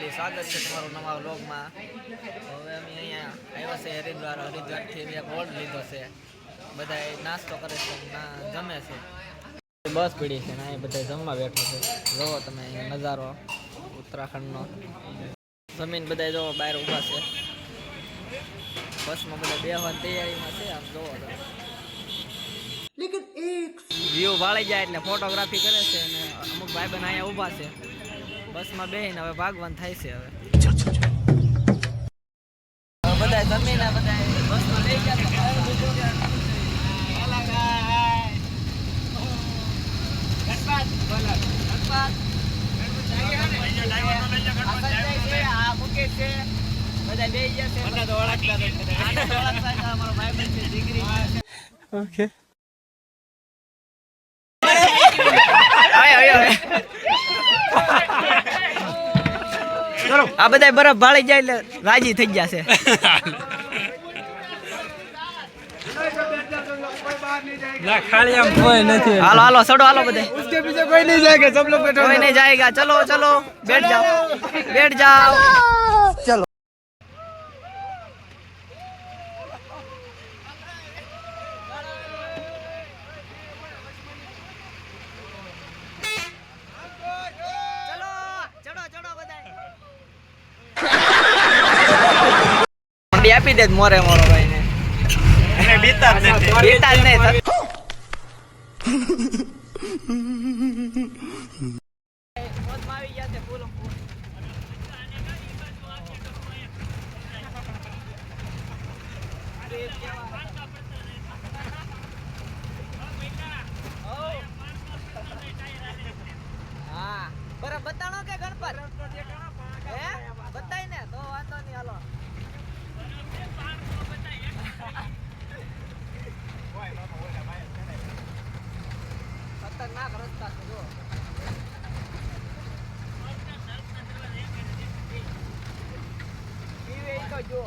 Family સ્વાગત છે તમારું નવા વ્લોગમાં। હવે અમે અહીંયા આવ્યા છે હરિદ્વારથી મેં એક ઓર્ડર લીધો છે। બધા નાસ્તો કરે છે, જમે છે। બસ પડી છે ને અહીં બધા જમવા બેઠો છે। જોવો તમે અહીંયા નજારો ઉત્તરાખંડનો। જમીન બધા જો બહાર ઊભા છે, બસમાં બધા બેહવાની તૈયારીમાં છે। આમ જોવો લેકિન એક વ્યૂ વાળી જાય એટલે ફોટોગ્રાફી કરે છે અને અમુક ભાઈબંધ અહીંયા ઊભા છે। બસમાં બેહીને હવે ભાગવાન થાય છે। હવે બધા જમીને બધા બસમાં લઈ ગયા ઓકે આ બધા બરફ ભાળી જાય એટલે રાજી થઈ ગયા છે। હાલો હાલો ચડો હાલો બધે। उसके पीछे कोई नहीं जाएगा, सब लोग बैठो। कोई नहीं जाएगा, चलो चलो बैठ जाओ बैठ जाओ चलो। આપી દે મોરે મોરો ભાઈ ને એને બીતા જ નહીં મોજમાં આવી ગયા છે ફૂલ હા બરાબર બતાણો કે ગણપત હે બતાય ને તો વાંધો નહીં હાલો। खतरनाक रास्ता है जो पीवे तो जो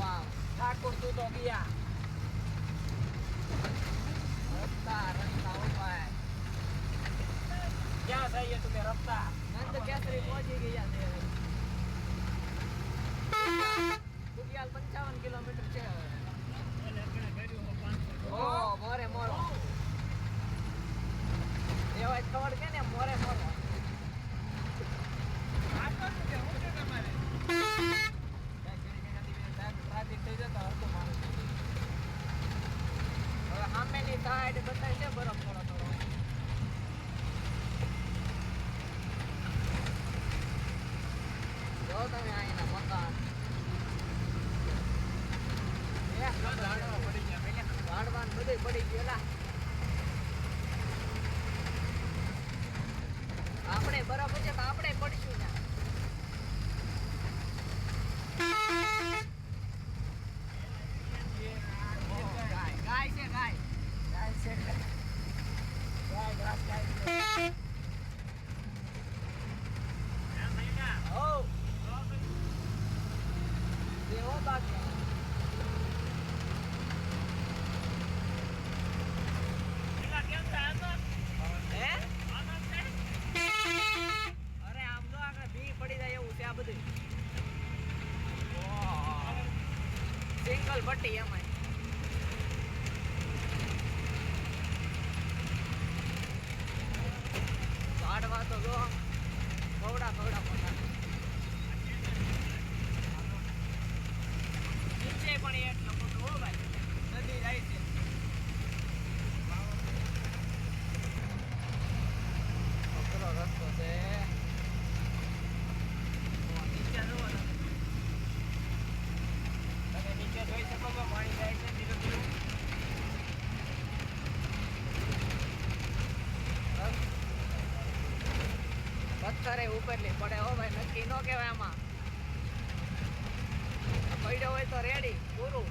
वाह ठाकुर तू तो गया रास्ता रास्ता ऊपर है। क्या चाहिए तुम्हें रास्ता नंद केसरी पहुंची गया है। बुगियाल 55 किलोमीटर છે। ઓ મોરે મોરો એવાય ખબર કે ને મોરે મોરો સામેની સાઈડ બતાય છે બરફ થોડો થોડો। જો તમે અહીંના મકાન વાડવાન બધું પડી ગયેલા। આપણે બરાબર છે તો આપણે પડશું ને ગાય છે ગાય ગાય છે ગાય ગ્રાસ ગાય ઓ દેવો બાકી સિંગલ પટ્ટી એમાં ઝાડવા તો જો કવડા કવડા મોટા નીચે પણ એટલો મોટો હો ભાઈ નદી જાય છે। અઘરો રસ્તો છે નીચે જુઓ જોઈ શકો છો પાણી જાય છે ધીરે ધીરે। પથ્થરે ઉપરલી પડે હો ભાઈ નક્કી ન કહેવાય આમાં પડ્યો હોય તો રેડી પૂરું।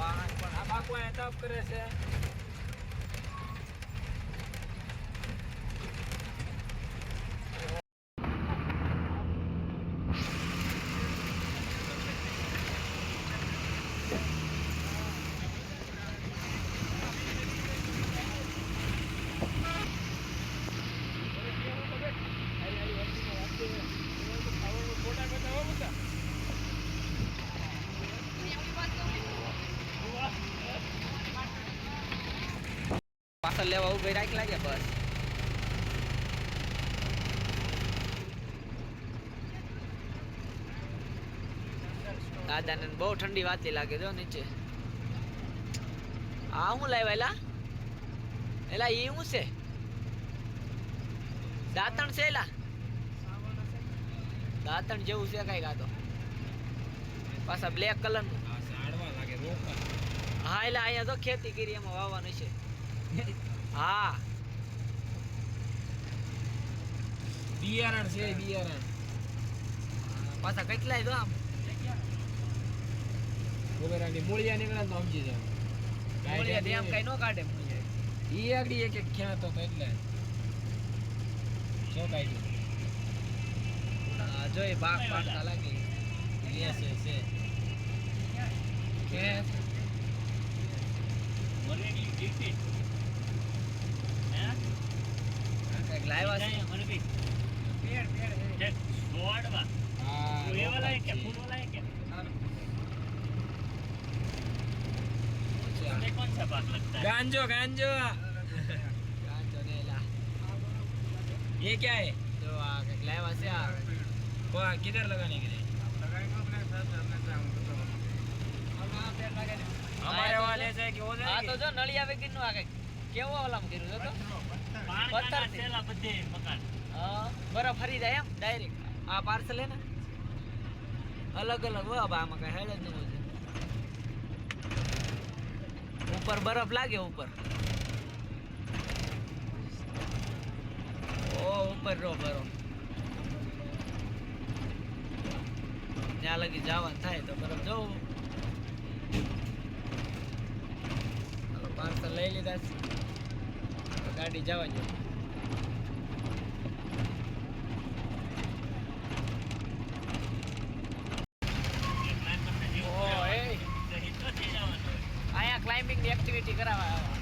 વાહન પણ આ બાકુ અહીંયા તપ કરે છે. પાછળ લેવા ઉભી રાખી લાગે બસ. દાદાને બહુ ઠંડી વાતી લાગે જો નીચે. આ હું લાવ્યા એલા એ શું છે? દાંતણ છે એલા? દાંતણ જેવું છે કઈ કાતો પાછા બ્લેક કલર નું. હા એટલે અહીંયા તો ખેતી કરી એમાં વાવવાનું છે. હા બિયારણ છે બિયારણ. પાછા કેટલાય તો આમ ગોબરાની મૂળિયા નીકળે તો સમજી જાવ. મૂળિયા એમ કઈ નો કાઢે મૂળિયા. ઈ આગળી એક એક ખ્યાત હતો એટલે શું કાઢ્યું. જોઈ બાગ પાડતા લાગી. છે કે મરેલી દીકરી હે કઈક લાવ્યા છે મને બી પેડ છે સોડવા. હા એ વાલા है क्या फूल वाला है क्या? तुम्हें कौन सा बात लगता है? गांजो गांजो ગાંજો ને એલા ये क्या है? જો આ કઈક લાવ્યા છે આ. किधर लगाने के लिए? हमारे वाले से कि हो આ जाएगी? તો જો નળિયા વેગી નું આ કઈક કેવો ઓલામ કર્યું છે તો पान पत्थर का से। सेला बदे मकान બરફ ફરી જાય એમ ડાયરેક્ટ. આ પાર્સલ હે ને અલગ અલગ હોય આમાં કઈ હેડ જ નહીં હોય. ઉપર બરફ લાગે ઉપર. ઓ ઉપર રો બરફ ત્યાં લગી જવાનું થાય તો બરફ જોવું. પાર્સલ લઈ લીધા છે તો ગાડી જવા જોઈએ. અહીંયા ક્લાઇમ્બિંગ ની એક્ટિવિટી કરાવવા આવવાનું.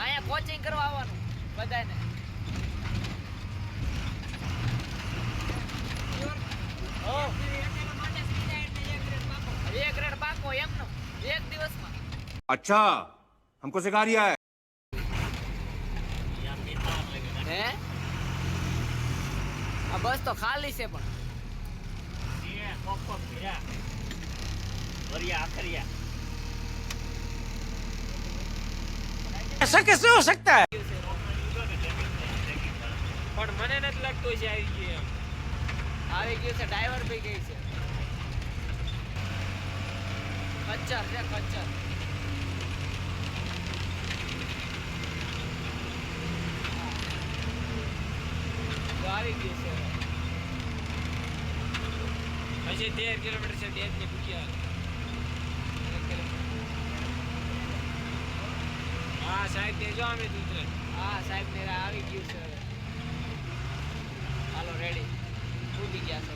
અહીંયા કોચિંગ કરવા આવવાનું બધાને. એક ગ્રેડ પાકો એમનો એક દિવસમાં. अच्छा हमको सिखा रिया है. હે આ બસ તો ખાલી છે પણ ऐसा कैसे हो सकता है? પણ મને નથી લાગતું છે આવી ગયું એમ. આવી ગયું છે. ડ્રાઈવર બી ગઈ છે. કચ્ચર છે કચ્ચર. તો આવી ગયું છે. હજી 13 કિલોમીટર છે. 13 ની ભૂખ્યા. હા સાહેબ ને જો અમે દૂધ. હા સાહેબ ને આવી ગયું છે હવે. હાલો રેડી કૂદી ગયા છે.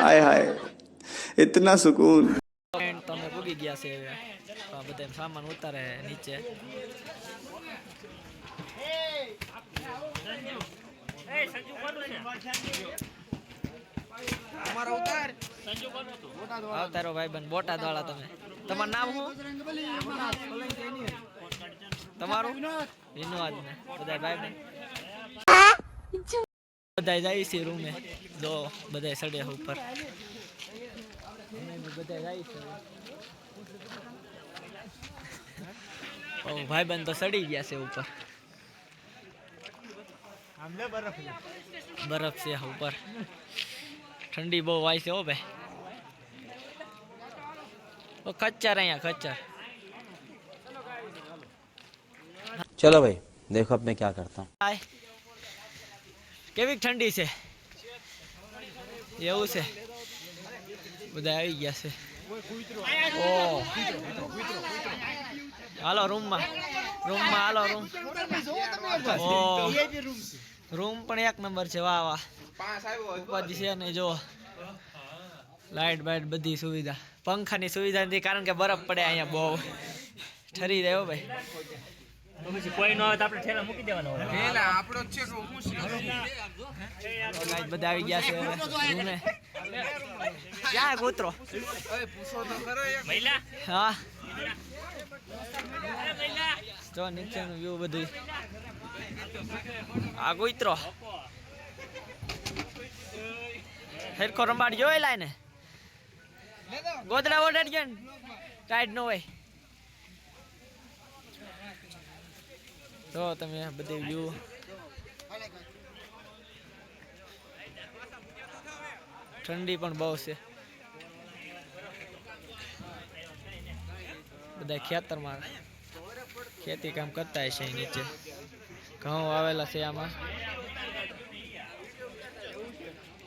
हाय हाय इतना सुकून. તમે પૂગી ગયા છે હવે. તો આ બધા સામાન ઉતારે નીચે. અમારો ઉતાર આવતારો ભાઈબંધ બોટાદ વાળા તમે. તમારું નામ શું? તમારું વિનોદ ને બધા ભાઈબંધ બધા જાય છે રૂમે. જો બધા સડે ઉપર. બધા જાય છે. ઓ ભાઈબંધ તો સડી ગયા છે ઉપર. બરફ છે ઉપર. ઠંડી બહુ વાય છે હો ભાઈ. ઓ ખચ્ચર અહીંયા ખચ્ચર. चलो भाई देखो अब मैं क्या करता हूँ. હાય કેવી ઠંડી છે એવું છે. બધા આવી ગયા છે. ઓ હાલો રૂમમાં હાલો રૂમ રૂમ પણ એક નંબર છે. વાહ વાહ ઉપાધિ છે નહીં. જો લાઈટ બાઈટ બધી સુવિધા, પંખાની સુવિધા નથી કારણ કે બરફ પડે અહીંયા બહુ ઠરી જાય હો ભાઈ. તો પછી કોઈ ન આવે તો આપણે ઠેલા મૂકી દેવાનો હોય. ગાઈસ બધા આવી ગયા છે હવે રૂમે. ક્યાં કૂતરો? મહિલા હા મહિલા જો નીચેનું વ્યૂ બધું. આ કૂતરો હેરખો રંબાડ જોઈ લાય ને ગોદડા ઓડાડ ગયો ને ટાઈટ ન હોય. જો તમે બધી વ્યૂ ઠંડી પણ બહુ છે. બધા ખેતરમાં ખેતી કામ કરતા હશે. નીચે ઘઉં આવેલા છે. આમાં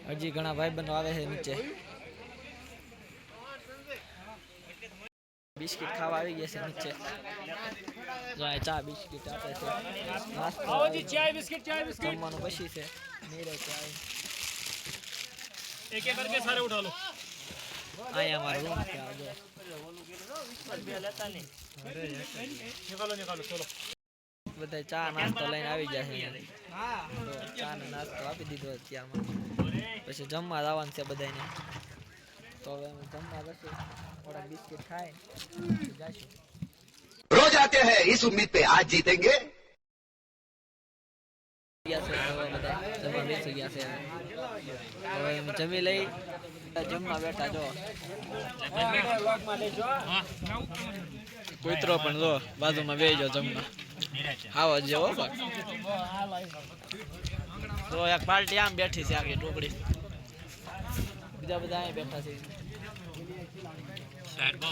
હજી ઘણા ભાઈબંધો આવે છે નીચે. બિસ્કિટ ખાવા આવી ગયા છે નીચે. ચા બિસ્કિટ આપે છે. નાસ્તો જમવાનું પછી છે. એક એક કરકે સારે ઉઠા લો. અહીંયા અમારો રૂમ છે. નિકાલો નિકાલો ચલો. બધા ચા નાસ્તો લઈને આવી જાય છે. ચા ને નાસ્તો આપી દીધો અત્યારમાં. પછી જમવા આવવાનું છે બધાને. તો હવે અમે જમવા જશું. થોડા બિસ્કિટ ખાઈ જઈશું. रोज आते हैं इस उम्मीद पे आज जीतेंगे। જમી લઈ જમવા બેઠા. જો કૂતરો પણ જો બાજુમાં બેસી જમવા આવો જેવો. તો એક પાર્ટી આમ બેઠી છે આખી ટુકડી. બીજા બધા અહીં બેઠા છે.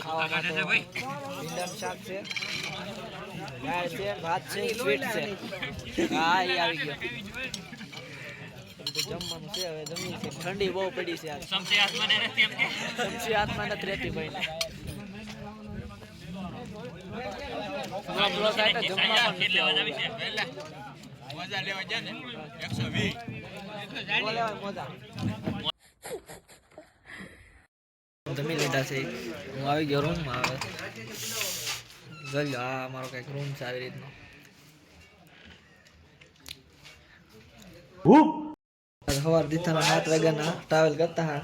ખાવા માટે ભીંડાનું શાક છે, દાળ છે, ભાત છે, સ્વીટ છે. હા એ આવી ગયો. જમવાનું છે હવે જમી છે. ઠંડી બહુ પડી છે. સમસી હાથમાં ને રહેતી એમ કે સમસી હાથમાં નથી રહેતી ભાઈ. લેવા જાવી છે. જમી લીધા છે. હું આવી ગયો રૂમમાં. હવે જોઈ લો આ અમારો કંઈક રૂમ છે આવી રીતનો. સવાર દીથાના 7 વાગ્યાના ટ્રાવેલ કરતા હા.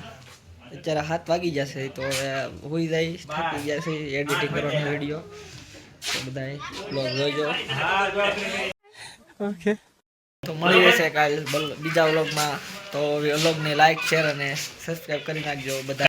અત્યારે 7 વાગી જશે તો હવે હોઈ જાય. થાકી ગયા છે એડિટિંગ કરવાનો વિડીયો. તો બધા બ્લોગ જોઈજો. તો મળી રહેશે કાલ બીજા વ્લોગમાં. તો વ્લોગને લાઈક શેર અને સબસ્ક્રાઈબ કરી નાખજો બધા.